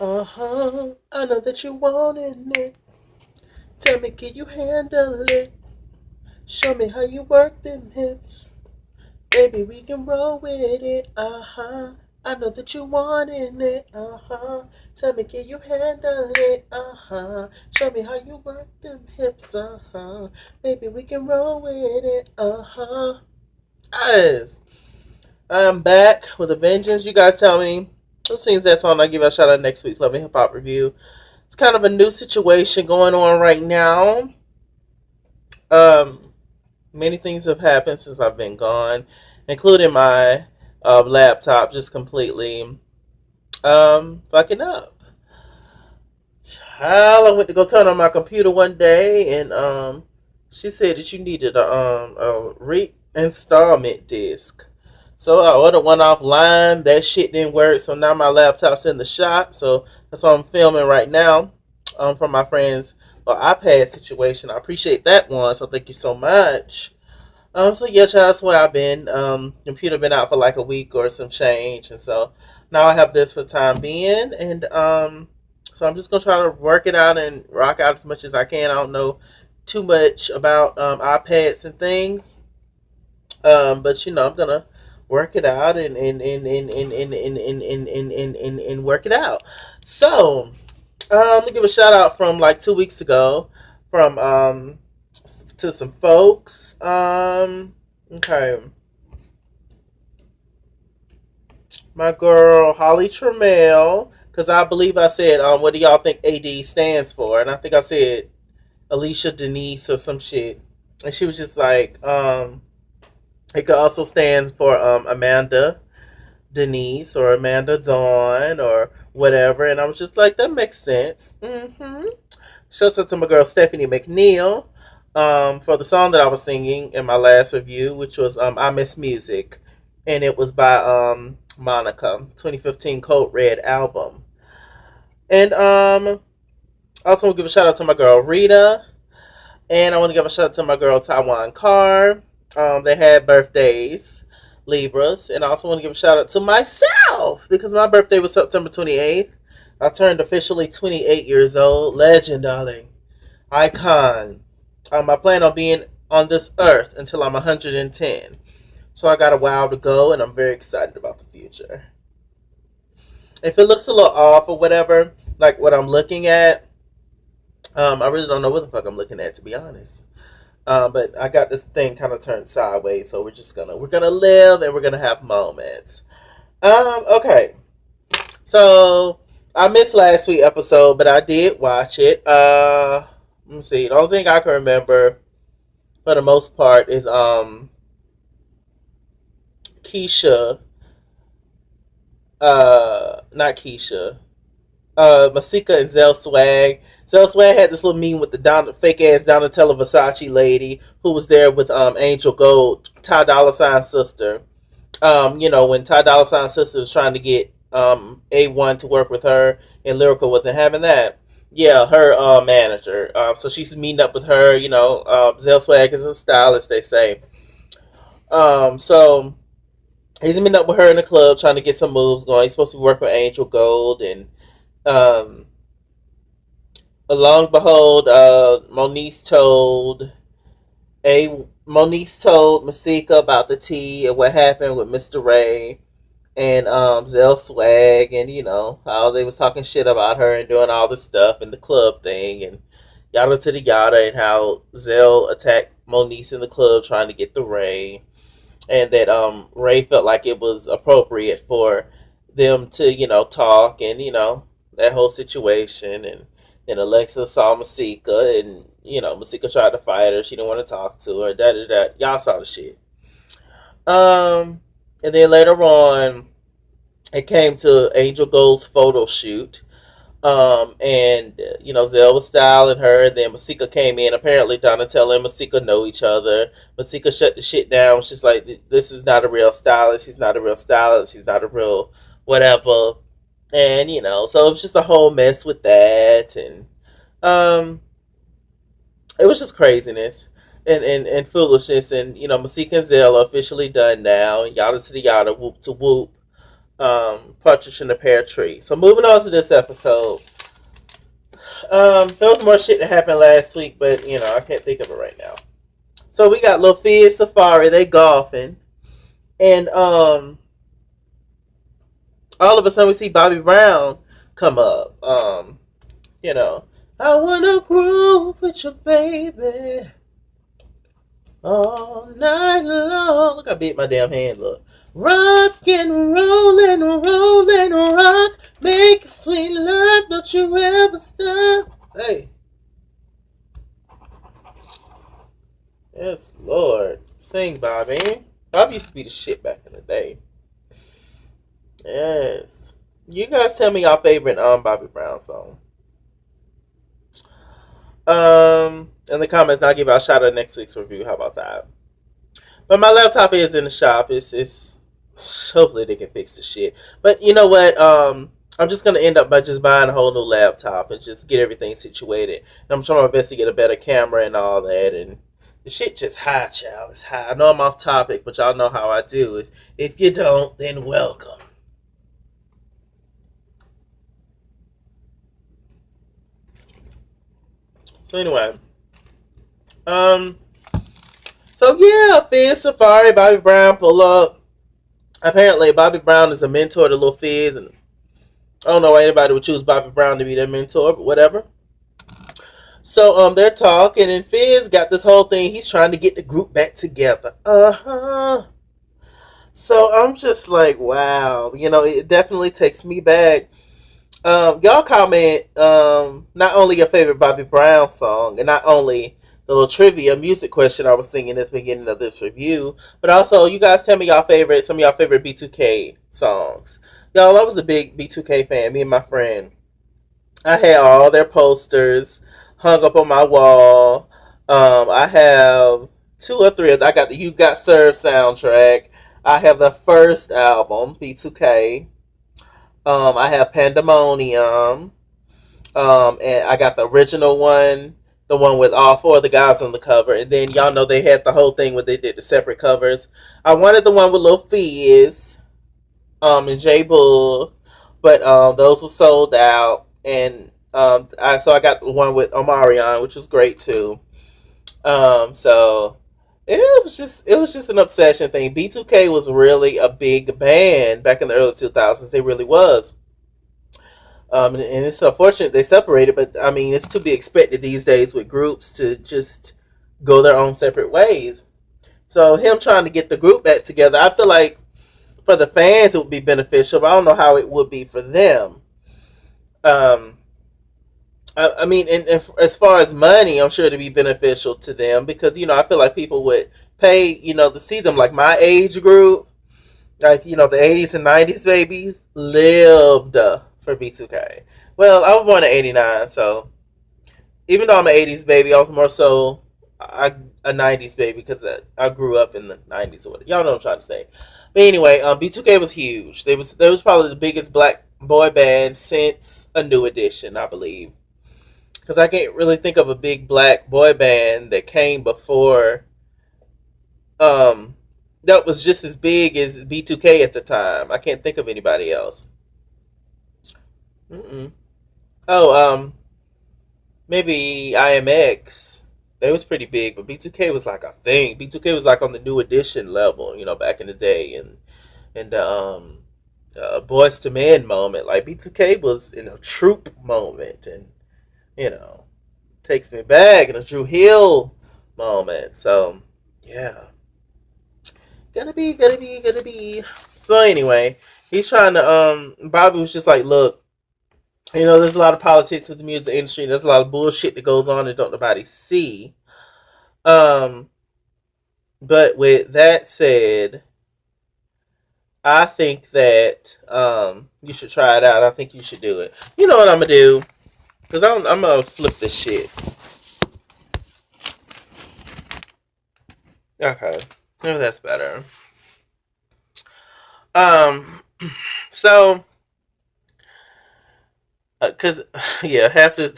I know that you wanted it. Tell me, can you handle it? Show me how you work them hips. Baby, we can roll with it. I know that you wanted it. Tell me, can you handle it? Show me how you work them hips. Baby, we can roll with it. Yes. I'm back with a vengeance. You guys tell me who sings that song. I'll give you a shout out next week's Love and Hip Hop review. It's kind of a new situation going on right now. Um, Many things have happened since I've been gone, including my laptop just completely fucking up. Child, I went to go turn on my computer one day, and she said that you needed a reinstallment disk. So I ordered one offline. That shit didn't work, so now my laptop's in the shop. So that's what I'm filming right now from my friend's iPad situation. I appreciate that one, so thank you so much. So yeah, child, that's where I've been. Computer been out for like a week or some change, and so now I have this for the time being, and so I'm just gonna try to work it out and rock out as much as I can. I don't know too much about iPads and things, but I'm gonna work it out and work it out. So let me give a shout out from like 2 weeks ago from to some folks. Okay, my girl Holly Trammell, because I believe I said, what do y'all think AD stands for? And I think I said Alicia Denise or some shit, and she was just like, it could also stand for Amanda Denise or Amanda Dawn or whatever, and I was just like, that makes sense. Shouts out to my girl Stephanie McNeil for the song that I was singing in my last review, which was I Miss Music. And it was by Monica, 2015 Code Red album. And I also want to give a shout out to my girl Rita. And I want to give a shout out to my girl Taiwan Carr. They had birthdays, Libras. And I also want to give a shout out to myself because my birthday was September 28th. I turned officially 28 years old. Legend, darling. Icon. I plan on being on this earth until I'm 110. So I got a while to go, and I'm very excited about the future. If it looks a little off or whatever, like what I'm looking at, I really don't know what the fuck I'm looking at, to be honest. But I got this thing kind of turned sideways, so we're gonna live and we're gonna have moments. Okay. So I missed last week's episode, but I did watch it. Let me see. The only thing I can remember, for the most part, is Keisha. Not Keisha. Masika and Zell Swag. Zell Swag had this little meeting with the fake ass Donatella Versace lady who was there with Angel Gold, Ty Dolla Sign's sister. When Ty Dolla Sign's sister was trying to get A1 to work with her, and Lyrica wasn't having that. Yeah, her manager. So she's meeting up with her. Zell Swag is a stylist, they say. So he's meeting up with her in the club, trying to get some moves going. He's supposed to be working with Angel Gold, and um, along behold, Moniece told Masika about the tea and what happened with Mr. Ray and Zell Swag, and how they was talking shit about her and doing all this stuff in the club thing, and yada to the yada, and how Zell attacked Moniece in the club trying to get the Ray, and that Ray felt like it was appropriate for them to talk, and that whole situation, and then Alexa saw Masika, and Masika tried to fight her. She didn't want to talk to her. That y'all saw the shit. And then later on, it came to Angel Gold's photo shoot. And Zell was styling her. Then Masika came in. Apparently, Donatella and Masika know each other. Masika shut the shit down. She's like, "This is not a real stylist. He's not a real stylist. He's not a real whatever." And so it was just a whole mess with that, and um, it was just craziness and foolishness. And Masika and Zell are officially done now. And yada to the yada, whoop to whoop. Partridge in the Pear Tree. So moving on to this episode. There was more shit that happened last week, but I can't think of it right now. So we got Lil Fizz Safari, they golfing. And all of a sudden we see Bobby Brown come up. You know, I wanna groove with your baby all night long. Look, I beat my damn hand. Look, rock and roll and roll and rock, make sweet love, don't you ever stop. Hey, yes, Lord, sing, Bobby. Bobby used to be the shit back in the day. Yes, you guys tell me your favorite Bobby Brown song. In the comments, and I'll give out a shout out next week's review. How about that? But my laptop is in the shop. It's hopefully they can fix the shit. But you know what? I'm just gonna end up by just buying a whole new laptop and just get everything situated. And I'm trying my best to get a better camera and all that. And the shit just high, child. It's high. I know I'm off topic, but y'all know how I do. If you don't, then welcome. So anyway, um, so yeah, Fizz Safari, Bobby Brown pull up. Apparently, Bobby Brown is a mentor to Lil Fizz, and I don't know why anybody would choose Bobby Brown to be their mentor, but whatever. So they're talking, and Fizz got this whole thing. He's trying to get the group back together. So I'm just like, wow, it definitely takes me back. Y'all comment not only your favorite Bobby Brown song, and not only the little trivia music question I was singing at the beginning of this review, but also you guys tell me some of y'all favorite B2K songs. Y'all, I was a big B2K fan. Me and my friend, I had all their posters hung up on my wall. I have two or three. I got the You Got Served soundtrack. I have the first album, B2K. I have Pandemonium. And I got the original one, the one with all four of the guys on the cover. And then y'all know they had the whole thing where they did the separate covers. I wanted the one with Lil Fizz, and J Bull, but those were sold out. And I got the one with Omarion, which was great too. So it was just an obsession thing. B2K was really a big band back in the early 2000s. They really was. And it's unfortunate they separated, but I mean, it's to be expected these days with groups to just go their own separate ways. So him trying to get the group back together, I feel like for the fans it would be beneficial, but I don't know how it would be for them. Um, I mean, and as far as money, I'm sure it'd be beneficial to them because I feel like people would pay to see them, like my age group, like the 80s and 90s babies lived for B2K. Well, I was born in '89, so even though I'm an '80s baby, I was more so a '90s baby because I grew up in the '90s or whatever. Y'all know what I'm trying to say. But anyway, B2K was huge. They was probably the biggest black boy band since A New Edition, I believe. Because I can't really think of a big black boy band that came before um that was just as big as B2K at the time. I can't think of anybody else. Mm-mm. Oh, maybe IMX. They was pretty big, but B2K was like a thing. B2K was like on the New Edition level, back in the day, and Boys to Men moment. Like B2K was in a troop moment, and you know takes me back in a Drew Hill moment. So yeah, gonna be. So anyway, he's trying to. Bobby was just like, look, there's a lot of politics with the music industry. There's a lot of bullshit that goes on that don't nobody see. Um, but with that said, I think that you should try it out. I think you should do it. You know what I'm gonna do? Cause I'm gonna flip this shit. Okay, maybe that's better. Um, so cause yeah, half this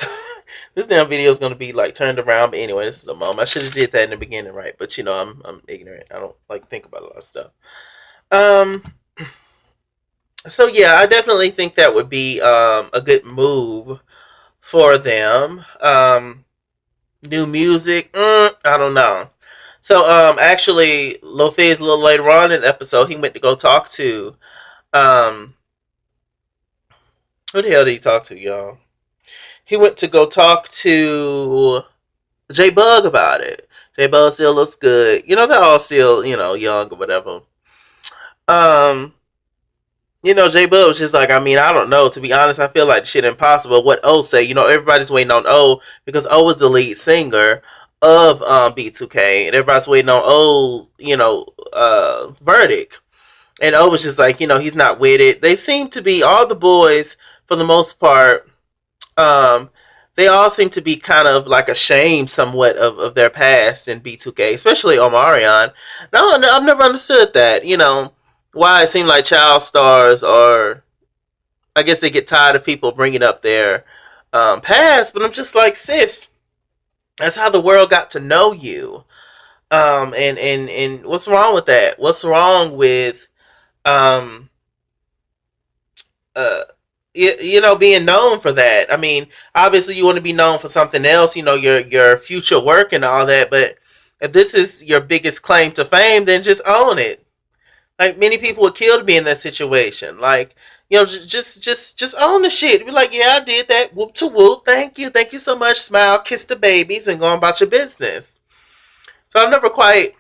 this damn video is gonna be like turned around. But anyway, this is the moment. I should have did that in the beginning, right? But I'm ignorant. I don't like think about a lot of stuff. Um, So yeah, I definitely think that would be a good move for them. New music, I don't know. So actually, Lofez a little later on in the episode, he went to go talk to um, who the hell did he talk to, y'all? He went to go talk to J Bug about it. J Bug still looks good. You know, they're all still, young or whatever. Um, J Bug was just like, I mean, I don't know. To be honest, I feel like shit impossible. What O say? Everybody's waiting on O because O was the lead singer of B2K, and everybody's waiting on O, verdict. And O was just like, he's not with it. They seem to be all the boys for the most part. Um, they all seem to be kind of like ashamed somewhat of their past in B2K, especially Omarion. No, I've never understood that. Why it seemed like child stars are. I guess they get tired of people bringing up their past, but I'm just like, sis, that's how the world got to know you. And what's wrong with that? What's wrong with um uh being known for that? I mean, obviously you want to be known for something else, your future work and all that, but if this is your biggest claim to fame, then just own it. Like, many people would kill to be in that situation. Like, just own the shit. Be like, yeah, I did that. Whoop to whoop. Thank you so much. Smile, kiss the babies, and go on about your business. So I've never quite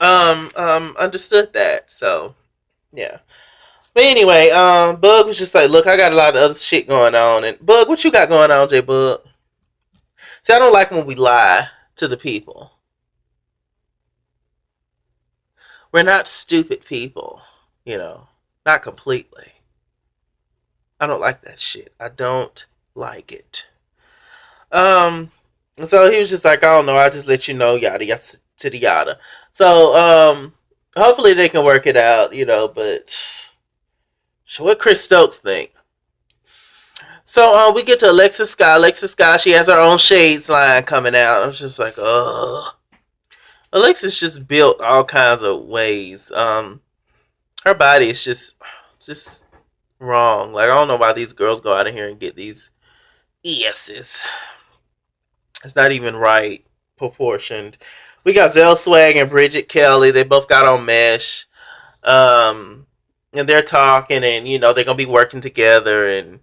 understood that. So yeah. But anyway, Bug was just like, look, I got a lot of other shit going on. And Bug, what you got going on, J Bug? See, I don't like when we lie to the people. We're not stupid people, not completely. I don't like that shit. I don't like it. Um, so he was just like, I don't know, I just let you know, yada yada to the yada. So hopefully they can work it out, but so what Chris Stokes think? So we get to Alexis Sky. Alexis Sky, she has her own shades line coming out. I was just like, oh, Alexis just built all kinds of ways. Her body is just wrong. Like, I don't know why these girls go out of here and get these ESs. It's not even right proportioned. We got Zell Swag and Bridget Kelly. They both got on Mesh. And they're talking, and they're gonna be working together, and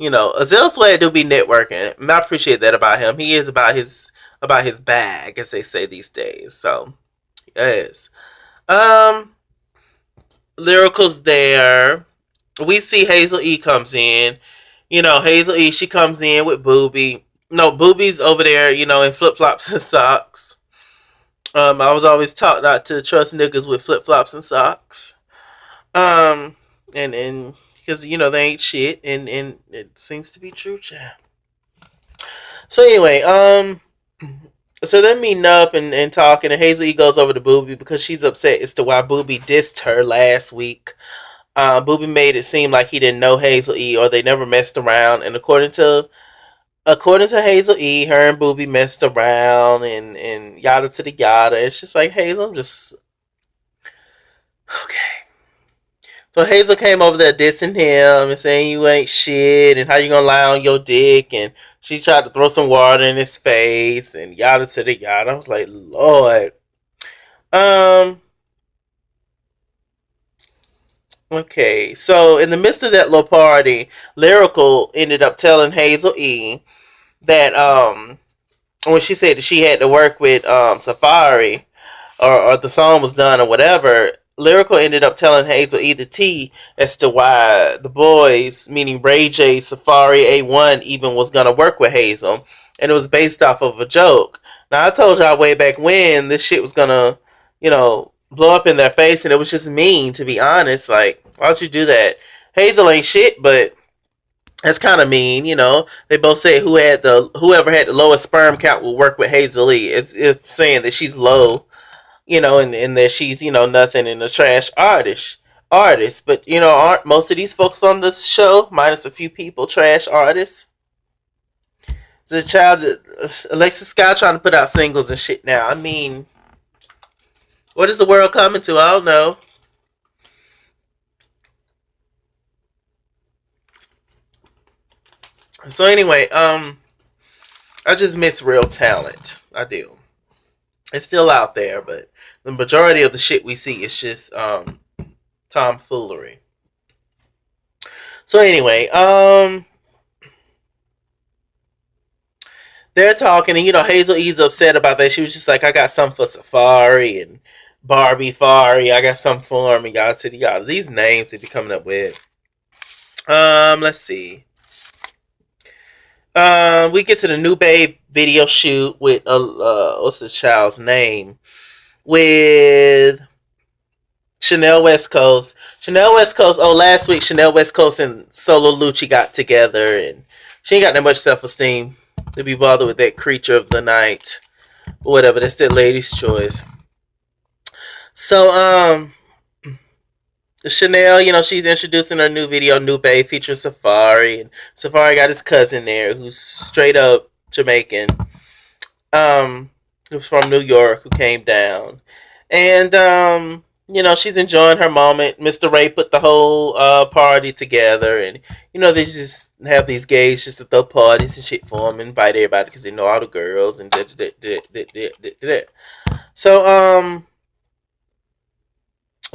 Zell Swag do be networking, and I appreciate that about him. He is about his bag, as they say these days. So yes. Um, Lyrical's there. We see Hazel E comes in. Hazel E, she comes in with Booby. No, Booby's over there, in flip flops and socks. I was always taught not to trust niggas with flip flops and socks. Um, and because they ain't shit, and it seems to be true, child. So anyway, so they're meeting up and talking, and Hazel E goes over to Booby because she's upset as to why Booby dissed her last week. Booby made it seem like he didn't know Hazel E, or they never messed around. And according to Hazel E, her and Booby messed around, and yada to the yada. It's just like, Hazel, I'm just okay. So Hazel came over there dissing him and saying you ain't shit and how you gonna lie on your dick, and she tried to throw some water in his face and yada to the yada. I was like, Lord. Um. Okay. So in the midst of that little party, Lyrical ended up telling Hazel E that when she said that she had to work with Safari, or the song was done or whatever, Lyrical ended up telling Hazel E the T as to why the boys, meaning Ray J, Safari, A1, even was gonna work with Hazel, and it was based off of a joke. Now I told y'all way back when this shit was gonna, blow up in their face, and it was just mean, to be honest. Like, why would you do that? Hazel ain't shit, but that's kind of mean, They both say whoever had the lowest sperm count will work with Hazel E, as if saying that she's low, and that she's, nothing, and a trash artist. But aren't most of these folks on this show, minus a few people, trash artists? The child, Alexis Scott, trying to put out singles and shit now. I mean, what is the world coming to? I don't know. So anyway, I just miss real talent. I do. It's still out there, but the majority of the shit we see is just tomfoolery. So anyway, they're talking, and Hazel E's upset about that. She was just like, "I got something for Safari and Barbie Fari. I got something for him." And y'all said, "Y'all these names they be coming up with." Let's see. We get to the new babe video shoot with what's the child's name? With Chanel West Coast. Chanel West Coast. Oh, last week Chanel West Coast and Solo Lucci got together, and she ain't got that much self esteem to be bothered with that creature of the night, or whatever. That's that lady's choice. So, Chanel, she's introducing her new video, New Babe, featuring Safari, and Safari got his cousin there, who's straight up Jamaican, who's from New York, who came down, and she's enjoying her moment. Mr. Ray put the whole party together, and they just have these gays just to throw parties and shit for them, and invite everybody because they know all the girls and so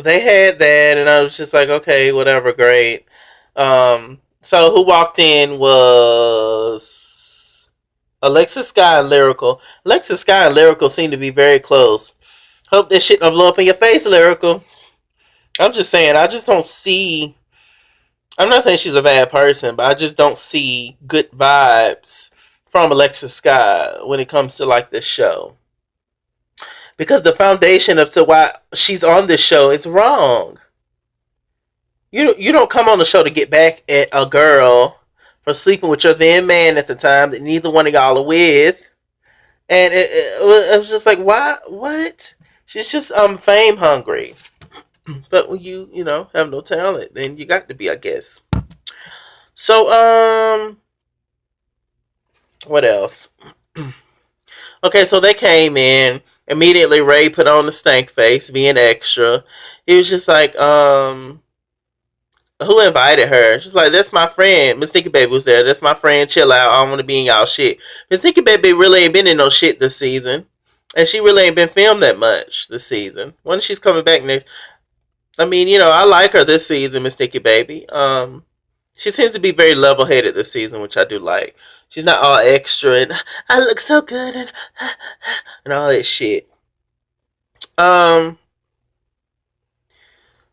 they had that, and I was just like, okay, whatever, great. So who walked in was Alexis Sky and Lyrical. Alexis Sky and Lyrical seem to be very close. Hope this shit don't blow up in your face, Lyrical. I'm just saying, I just don't see. I'm not saying she's a bad person, but I just don't see good vibes from Alexis Sky when it comes to like this show. Because the foundation of to why she's on this show is wrong. You don't come on the show to get back at a girl for sleeping with your then man at the time that neither one of y'all are with, and it was just like, why? What? She's just fame hungry. But when you have no talent, then you got to be, I guess. So what else? Okay, so they came in immediately. Ray put on the stank face, being extra. He was just like, who invited her? She's like, that's my friend. Miss Nikki Baby was there. That's my friend. Chill out. I don't want to be in y'all shit. Miss Nikki Baby really ain't been in no shit this season. And she really ain't been filmed that much this season. When she's coming back next. I mean, I like her this season, Miss Nikki Baby. She seems to be very level headed this season, which I do like. She's not all extra and I look so good and all that shit.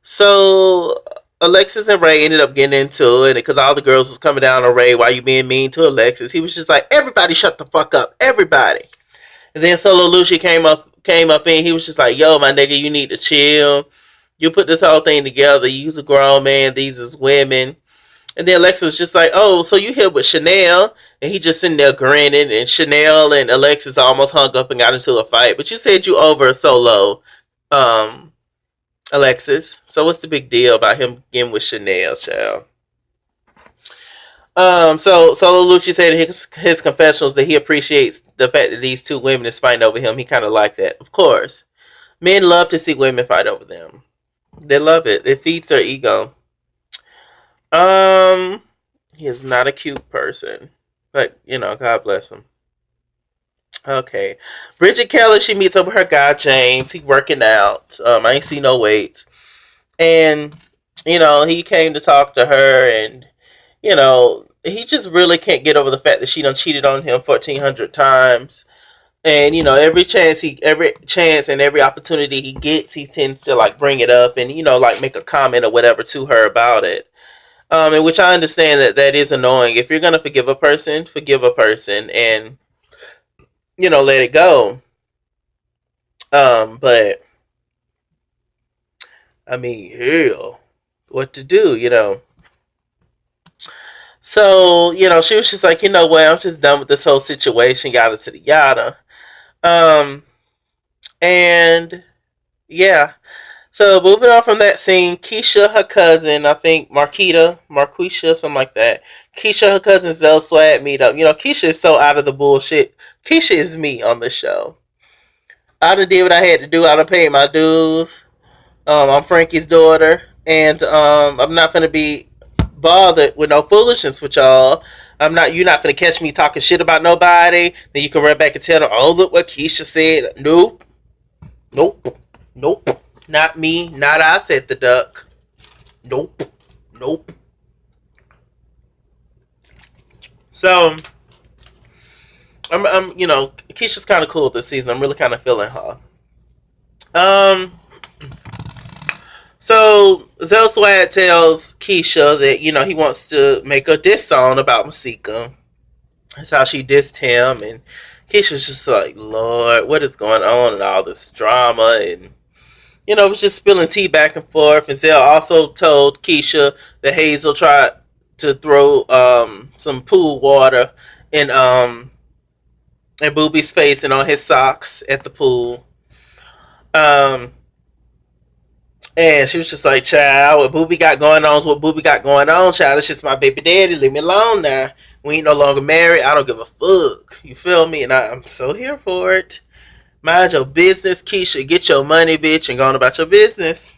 So Alexis and Ray ended up getting into it because all the girls was coming down on Ray. Why you being mean to Alexis? He was just like, everybody shut the fuck up, everybody. And then Solo Lucci came up in. He was just like, yo, my nigga, you need to chill. You put this whole thing together. You's a grown man. These is women. And then Alexis was just like, oh, so you here with Chanel? And he just sitting there grinning. And Chanel and Alexis almost hung up and got into a fight. But you said you over Solo, Alexis. So what's the big deal about him getting with Chanel, child? So Solo Lucci said in his confessionals that he appreciates the fact that these two women is fighting over him. He kind of liked that. Of course. Men love to see women fight over them. They love it. It feeds their ego. He is not a cute person, but God bless him. Okay, Bridget Keller. She meets up with her guy James. He working out. I ain't see no weights, and he came to talk to her, and he just really can't get over the fact that she done cheated on him 1,400 times. And every chance and every opportunity he gets, he tends to like bring it up and like make a comment or whatever to her about it. In which I understand that is annoying. If you're gonna forgive a person, and let it go. But I mean, hell, what to do? So she was just like, what? I'm just done with this whole situation. Yada to the yada. And yeah. So moving on from that scene, Keisha, her cousin, I think Marquisha, something like that. Keisha, her cousin Zell Swag meet up. Keisha is so out of the bullshit. Keisha is me on the show. I done did what I had to do. I done paid my dues. I'm Frankie's daughter, and I'm not gonna be bothered with no foolishness with y'all. You're not gonna catch me talking shit about nobody. Then you can run back and tell them, oh, look what Keisha said. Nope. Nope. Nope. Not me. Not I, said the duck. Nope. Nope. So, Keisha's kind of cool this season. I'm really kind of feeling her. So Zell Swag tells Keisha that, he wants to make a diss song about Masika. That's how she dissed him, and Keisha's just like, Lord, what is going on and all this drama, and it was just spilling tea back and forth. And Zell also told Keisha that Hazel tried to throw some pool water in Boobie's face and on his socks at the pool. And she was just like, child, what Boobie got going on is what Boobie got going on, child. It's just my baby daddy. Leave me alone now. We ain't no longer married. I don't give a fuck. You feel me? And I'm so here for it. Mind your business, Keisha. Get your money, bitch, and go on about your business.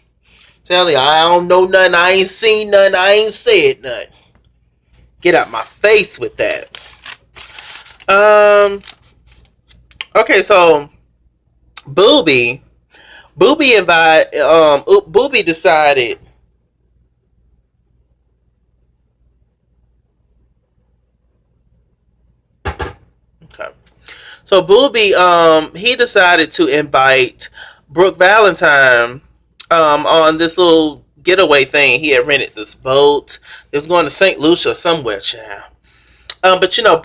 Tell you, I don't know nothing. I ain't seen nothing. I ain't said nothing. Get out my face with that. Okay, so Boobie decided. Okay. So Boobie, he decided to invite Brooke Valentine on this little getaway thing. He had rented this boat. It was going to St. Lucia somewhere, child. But Brooke